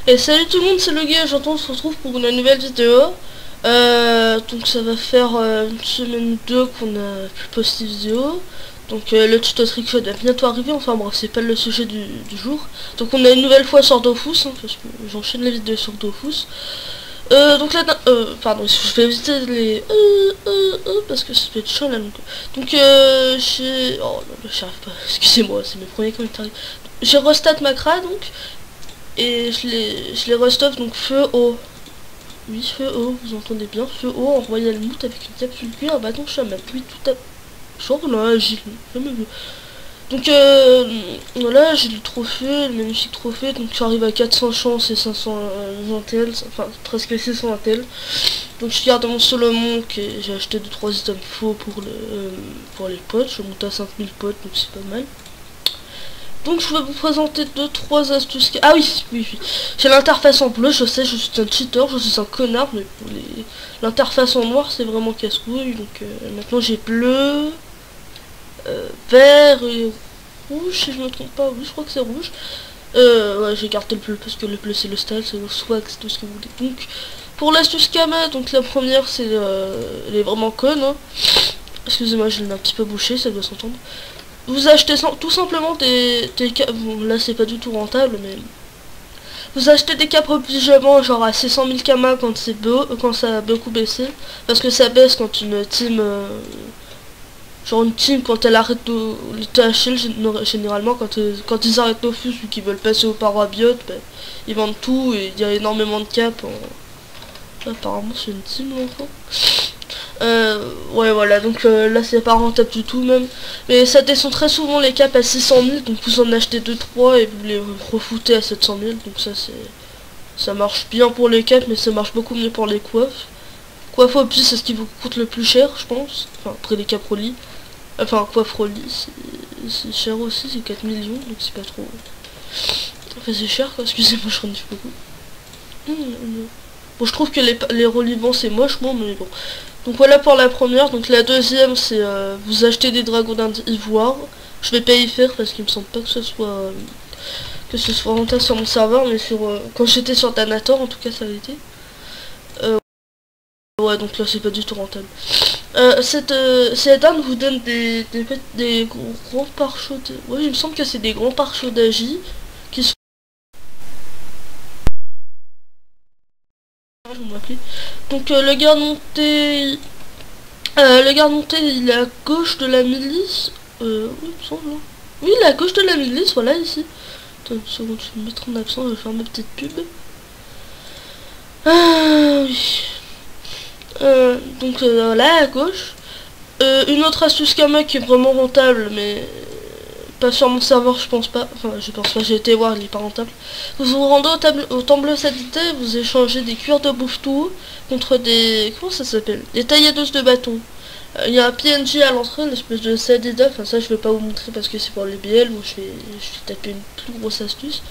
Et salut tout le monde, c'est le gars, j'entends, on se retrouve pour une nouvelle vidéo. Donc ça va faire une semaine ou deux qu'on a pu poster vidéo. Donc le tuto trickshot va bientôt arriver, enfin bref, c'est pas le sujet du jour. Donc on a une nouvelle fois sur Dofus, hein, parce que j'enchaîne les vidéos sur Dofus. Donc là, pardon, je vais éviter les parce que ça peut être chaud là. Donc j'ai... Oh non, j'arrive pas, excusez-moi, c'est mes premiers commentaires. J'ai restat Macra donc. Et je les restuff donc feu haut. Oui, feu haut, vous entendez bien, feu haut en royal moot avec une capsule cuir, un bâton chaman. Oui, tout à... Genre là, j'ai jamais vu. Donc voilà, j'ai le trophée, le magnifique trophée, donc j'arrive à 400 chances et 500 intels, enfin presque 600 intels. Donc je garde mon Solomon, j'ai acheté 2-3 items faux pour les potes, je monte à 5000 potes, donc c'est pas mal. Donc je vais vous présenter 2-3 astuces. Ah oui, oui. J'ai l'interface en bleu, je sais, je suis un cheater, je suis un connard, mais pour l'interface en noir c'est vraiment casse-couille. Donc maintenant j'ai bleu, vert et rouge si je me trompe pas, oui je crois que c'est rouge. Ouais, j'ai gardé le bleu parce que le bleu c'est le style, c'est le swag, c'est tout ce que vous voulez. Donc pour l'astuce Kama, donc la première c'est elle est vraiment conne, hein. Excusez-moi, je l'ai un petit peu bouché, ça doit s'entendre. Vous achetez tout simplement des bon, là c'est pas du tout rentable, mais vous achetez des capes obligeamment genre à 600 000 kama quand c'est quand ça a beaucoup baissé, parce que ça baisse quand une team genre une team quand elle arrête de les THL généralement quand ils arrêtent Dofus ou qu'ils veulent passer au parabiote, ben, ils vendent tout et il y a énormément de capes apparemment c'est une team l'enfant. Ouais voilà, donc là c'est pas rentable du tout même. Mais ça descend très souvent les capes à 600 000, donc vous en achetez 2-3 et vous les refoutez à 700 000. Donc ça marche bien pour les capes, mais ça marche beaucoup mieux pour les coiffes. Coiffe au pied c'est ce qui vous coûte le plus cher je pense. Enfin après les capes Rolly. Enfin coiffe Rolly c'est cher aussi, c'est 4 millions, donc c'est pas trop... Enfin c'est cher quoi, excusez-moi je renifle beaucoup. Bon je trouve que les relivants c'est moche moi, mais bon. Donc voilà pour la première. Donc la deuxième c'est vous achetez des dragons d'ivoire. Je vais pas y faire parce qu'il me semble pas que ce soit rentable sur mon serveur, mais sur quand j'étais sur Danator en tout cas ça a été. Ouais donc là c'est pas du tout rentable. Cette arme vous donne des grands pare-chocs. Ouais il me semble que c'est des grands pare-chocs d'Agi qui sont... Donc le garde monté... le garde monté il est à gauche de la milice. Oui, il me semble. Oui, il est à gauche de la milice, voilà ici. Attends une seconde, je vais me mettre en absent, je vais faire ma petite pub. Oui. Donc là à gauche. Une autre astuce Kama qui est vraiment rentable, mais pas sur mon serveur, je pense pas. Enfin, je pense pas, j'ai été voir, il est pas rentable. Vous vous rendez au temple satellité, vous échangez des cuirs de bouffe-tout contre des... Comment ça s'appelle? Des tailladeuses de bâtons. Il y a un PNJ à l'entrée, une espèce de Sadida, enfin ça je vais pas vous montrer parce que c'est pour les BL, moi je vais taper une plus grosse astuce.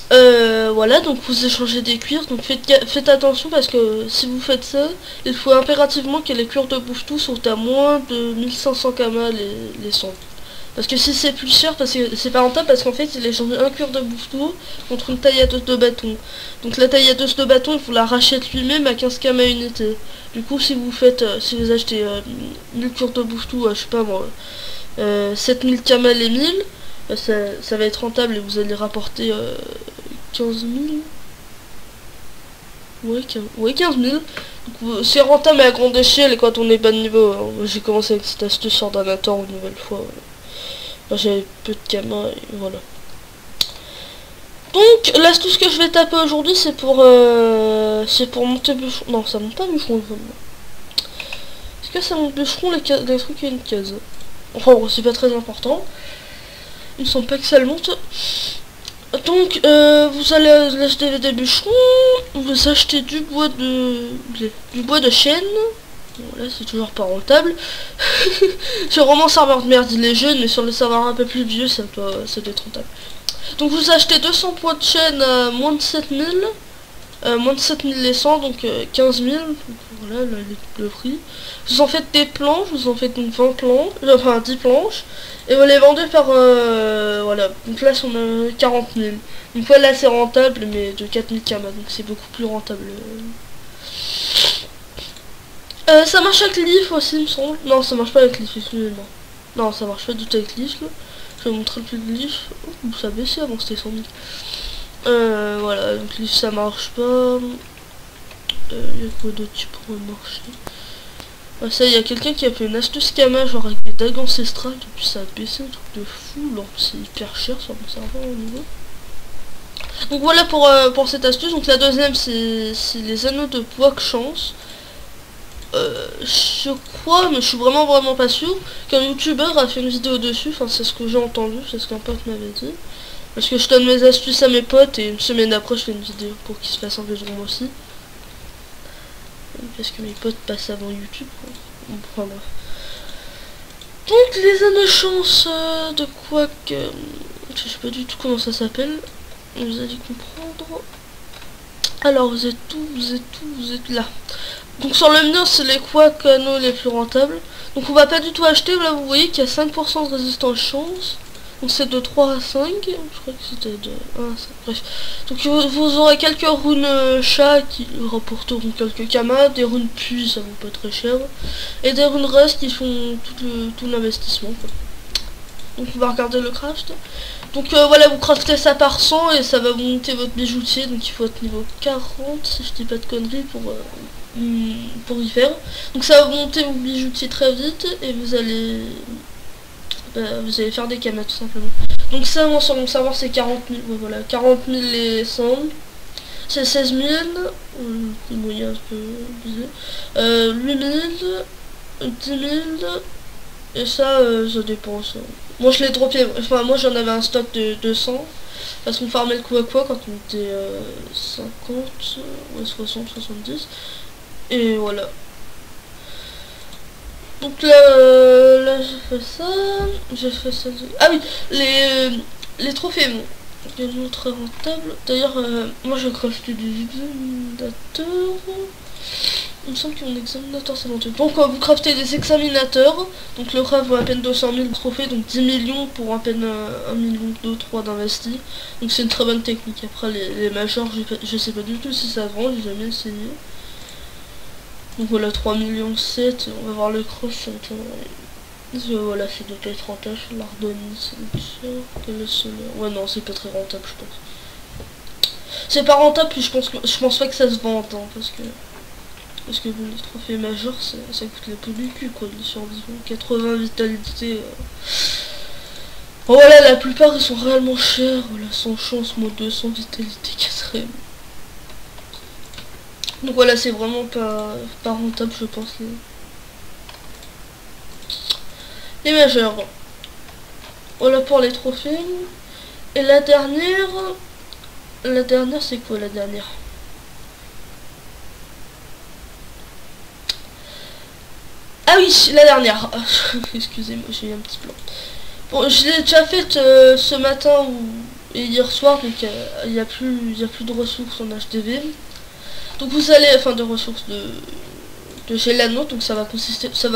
Voilà, donc vous échangez des cuirs, donc faites attention parce que si vous faites ça, il faut impérativement que les cuirs de bouffe-tout sont à moins de 1500 kama les cendres. Parce que si c'est plus cher, parce que c'est pas rentable, parce qu'en fait il échange un cuir de bouffe-tout contre une tailladeuse de bâton. Donc la tailladeuse de bâton, il faut la rachète lui-même à 15 kama unité. Du coup si vous faites, si vous achetez 1000 cuirs de bouffe-tout, je sais pas moi, 7000 kama les 1000, ça va être rentable et vous allez rapporter 15 000. Ouais, 15 000. C'est rentable mais à grande échelle et quand on est bas de niveau. Hein. J'ai commencé avec cette astuce sur Danator une nouvelle fois. Là j'avais peu de camas et voilà. Donc l'astuce que je vais taper aujourd'hui c'est pour monter bûcheron. Non ça monte pas bûcheron. Est-ce que ça monte bûcheron les trucs à une case? Enfin bon c'est pas très important. Ils sont pas que ça le monte. Donc vous allez acheter des bûcherons, vous achetez du bois de chêne. Bon, là c'est toujours pas rentable. Sur vraiment serveur de merde il est jeune, mais sur le serveur un peu plus vieux ça doit être rentable. Donc vous achetez 200 bois de chêne à moins de 7000. Moins de 7100, donc 15 000. voilà le prix. Vous en faites des planches, vous en faites donc 20 planches, enfin 10 planches, et vous les vendez par, voilà, donc là on a 40 000. Donc voilà, c'est rentable, mais de 4000 kamas, donc c'est beaucoup plus rentable. Ça marche avec l'IF aussi, il me semble. Non, ça marche pas avec l'IF, excusez-moi. Non, ça marche pas du tout avec l'IF, là. Je vais vous montrer le prix de l'IF. Oh, ça a baissé avant, c'était 100 000. Voilà, donc l'IF ça marche pas. Il y a quoi d'autre qui pourrait marcher? Ah, ça, il y a quelqu'un qui a fait une astuce Kama, genre avec des dagues ancestrales, et puis ça a baissé, un truc de fou. Alors c'est hyper cher sur mon serveur au niveau. Donc voilà pour cette astuce. Donc la deuxième, c'est les anneaux de poids chance. Je crois, mais je suis vraiment pas sûr, qu'un youtubeur a fait une vidéo dessus. Enfin, c'est ce que j'ai entendu, c'est ce qu'un pote m'avait dit. Parce que je donne mes astuces à mes potes et une semaine après je fais une vidéo pour qu'ils se fassent un peu de moi aussi. Parce que mes potes passent avant YouTube, quoi. Enfin bref. Donc les anneaux chance de quoi que... Je sais pas du tout comment ça s'appelle. Vous allez comprendre. Alors vous êtes vous êtes là. Donc sur le mien c'est les anneaux les plus rentables. Donc on va pas du tout acheter, là vous voyez qu'il y a 5% de résistance chance. Donc c'est de 3 à 5, je crois que c'était de 1 à 5, bref. Donc vous aurez quelques runes chat qui rapporteront quelques kamas, des runes puits ça vaut pas très cher, et des runes rest qui font tout l'investissement. Donc on va regarder le craft. Donc voilà, vous craftez ça par 100 et ça va monter votre bijoutier, donc il faut être niveau 40 si je dis pas de conneries pour y faire. Donc ça va monter vos bijoutiers très vite et vous allez faire des kamas tout simplement. Donc ça, moi sur mon serveur c'est 40 000, voilà, 40 000 les 100, c'est 16 000, le moyen un peu bizarre, 8 000, 10 000, et ça, ça dépend ça. Moi je l'ai droppé, enfin moi j'en avais un stock de 200, parce qu'on farmait le coup à quoi quand on était 50, ouais 60, 70, et voilà. Donc là j'ai fait ça, ah oui, les trophées, bon, également très rentables. D'ailleurs, moi j'ai crafté des examinateurs. Il me semble qu'un examinateur c'est vendu. Donc quand vous craftez des examinateurs, donc le craft vaut à peine 200 000 trophées, donc 10 millions pour à peine 1 million 2, 3 d'investis. Donc c'est une très bonne technique. Après les majors, je sais pas du tout si ça vend, j'ai jamais essayé. Donc voilà, 3 millions 7, on va voir le cross. Voilà, c'est de être rentable, l'Ardonis, c'est le solaire. Ouais non, c'est pas très rentable je pense. C'est pas rentable, puis je pense pas que ça se vend hein, parce que bon, les trophées majeurs ça coûte la peau du cul quoi, les survivants. 80 vitalité. Voilà, la plupart ils sont réellement chers. Voilà, sans chance, moi 200 vitalité 4ème. Donc voilà, c'est vraiment pas rentable je pense les majeurs. Voilà pour les trophées. Et la dernière c'est quoi la dernière? Ah oui, la dernière. Excusez-moi, j'ai eu un petit plan. Bon, je l'ai déjà faite ce matin et hier soir, donc il n'y a plus de ressources en HDV. Donc vous allez, enfin de ressources de gélano, donc ça va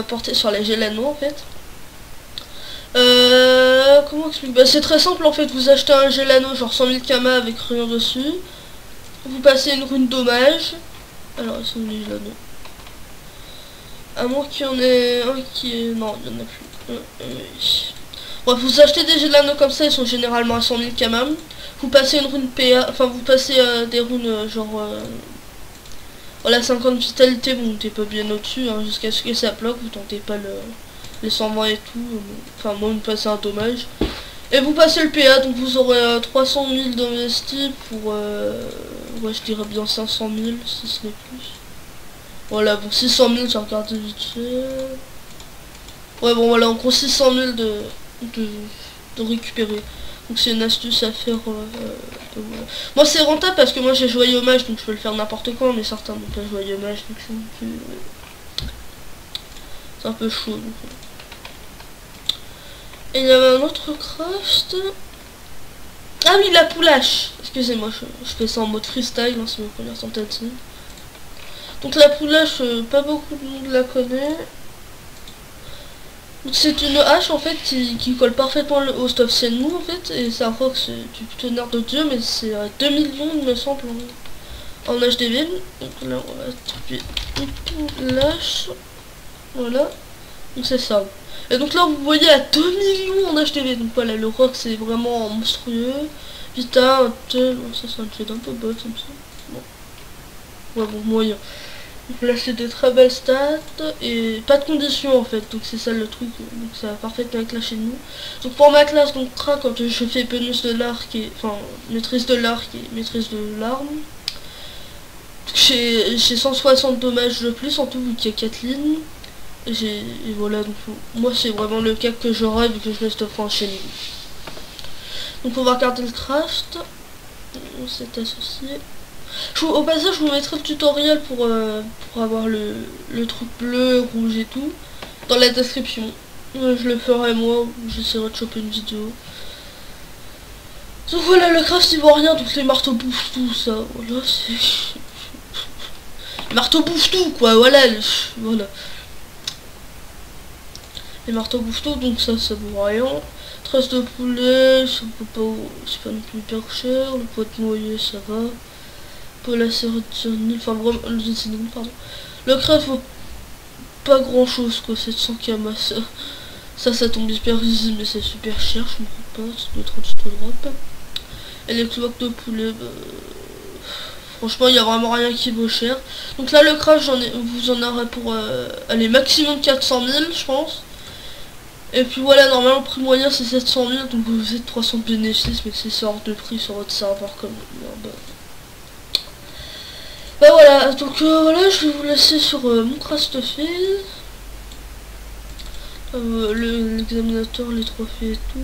porter sur les gélano en fait. Comment expliquer? Bah, c'est très simple en fait, vous achetez un gélano genre 100 000 kamas avec rien dessus. Vous passez une rune dommage. Alors, ils sont les gélano. À moins qu'il y en ait un qui est... Non, il n'y en a plus. Bref, vous achetez des gélano comme ça, ils sont généralement à 100 000 kamas. Vous passez une rune PA, enfin vous passez des runes genre... voilà, 50 vitalité, vous montez pas bien au-dessus, hein, jusqu'à ce que ça bloque, vous tentez pas les 120 et tout. Enfin, moi, vous passez un dommage. Et vous passez le PA, donc vous aurez 300 000 d'investis pour... ouais, je dirais bien 500 000, si ce n'est plus. Voilà, bon, 600 000, j'ai regardé vite fait. Ouais, bon, voilà, en gros, 600 000 de récupérer. Donc c'est une astuce à faire. Voilà. Moi c'est rentable parce que moi j'ai joyeux mage, donc je peux le faire n'importe quand, mais certains n'ont pas joyeux mage, donc c'est un peu chaud. Donc. Et il y avait un autre craft. Ah oui, la poulache. Excusez-moi, je fais ça en mode freestyle, hein, c'est ma première tentative. Donc la poulache, pas beaucoup de monde la connaît. C'est une hache en fait qui colle parfaitement au stuff Shenmue en fait, et c'est un rock, c'est du tonnerre de Dieu, mais c'est 2 millions il me semble en HDV. Donc là on va trouver une poulache. Voilà. Donc c'est ça. Et donc là vous voyez à 2 millions en HDV. Donc voilà, le rock c'est vraiment monstrueux. Vita, un tel, bon, ça c'est un jet un peu bot comme ça. Bon. Ouais bon, moyen. Donc là c'est des très belles stats et pas de conditions en fait, donc c'est ça le truc, donc ça va parfaitement avec la chez nous. Donc pour ma classe, donc crack, quand je fais pénus de l'arc et enfin maîtrise de l'arc et maîtrise de l'arme, j'ai 160 dommages de plus en tout vu qu'il y a 4 lignes. Et voilà, donc moi c'est vraiment le cap que j'aurai vu que je reste enchaîné. Donc on va regarder le craft, c'est associé. Au passage, je vous mettrai le tutoriel pour avoir le truc bleu, rouge et tout dans la description. Je le ferai moi, j'essaierai de choper une vidéo. Donc voilà, le craft il vaut rien, donc les marteaux bouffent tout ça. Voilà, c'est... Les marteaux bouffent tout quoi, voilà. Voilà. Les marteaux bouffent tout, donc ça vaut rien. Tresse de poulet, ça peut pas... c'est pas non plus hyper cher. Le pot noyer, ça va. La série de enfin vraiment pardon. Le craft vaut pas grand chose quoi, 700 km, ça tombe hyper easy mais c'est super cher, je me rends pas, c'est de 30 drop. Et les cloques de poulet, bah, franchement il y a vraiment rien qui vaut cher. Donc là le craft vous en aurez pour aller maximum 400 000 je pense. Et puis voilà, normalement le prix moyen c'est 700 000, donc vous êtes 300 bénéfices, mais c'est hors de prix sur votre serveur comme merde. Bah voilà, donc voilà, je vais vous laisser sur mon craft fait. L'examinateur, les trophées et tout.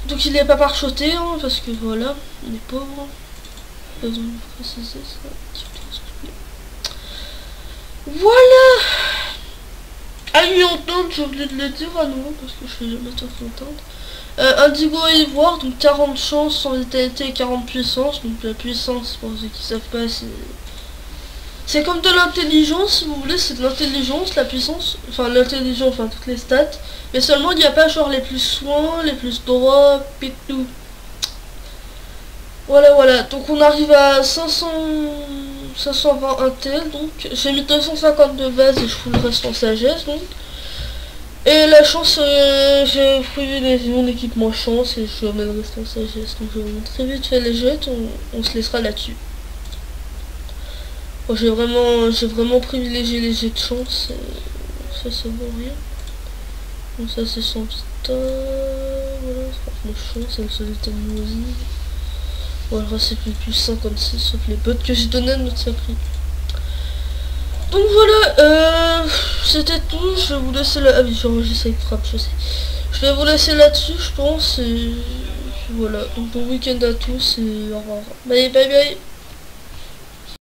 Donc il n'est pas parchoté, hein, parce que voilà, il est pauvre. Pas besoin de préciser ça. Voilà. Ah lui entendre, j'ai oublié de le dire à nouveau, parce que je fais jamais tout entendre. Indigo et Ivoire, donc 40 chances, sans vitalité et 40 puissance. Donc la puissance, pour ceux qui savent pas, c'est comme de l'intelligence, si vous voulez, c'est de l'intelligence, la puissance, enfin l'intelligence, enfin toutes les stats. Mais seulement il n'y a pas genre les plus soins, les plus drop et tout. Voilà, donc on arrive à 520 intel, donc j'ai mis 250 de base et je fous le reste en sagesse, donc. Et la chance, j'ai privilégié mon équipement chance et je remets le reste en sagesse. Donc je vais vous montrer vite fait les jets, on se laissera là-dessus. Bon, j'ai vraiment privilégié les jets de chance. Ça vaut rien. Donc ça c'est sans vita. Voilà, franchement chance, c'est le seul état de moisi. Bon, le reste c'est plus 56 sauf les bottes que j'ai donné à notre sacré. Donc voilà, c'était tout, je vais vous laisser là. Ah oui, j'enregistre avec frappe, je sais. Je vais vous laisser là-dessus, je pense, et voilà. Donc bon week-end à tous, et au revoir. Bye bye bye.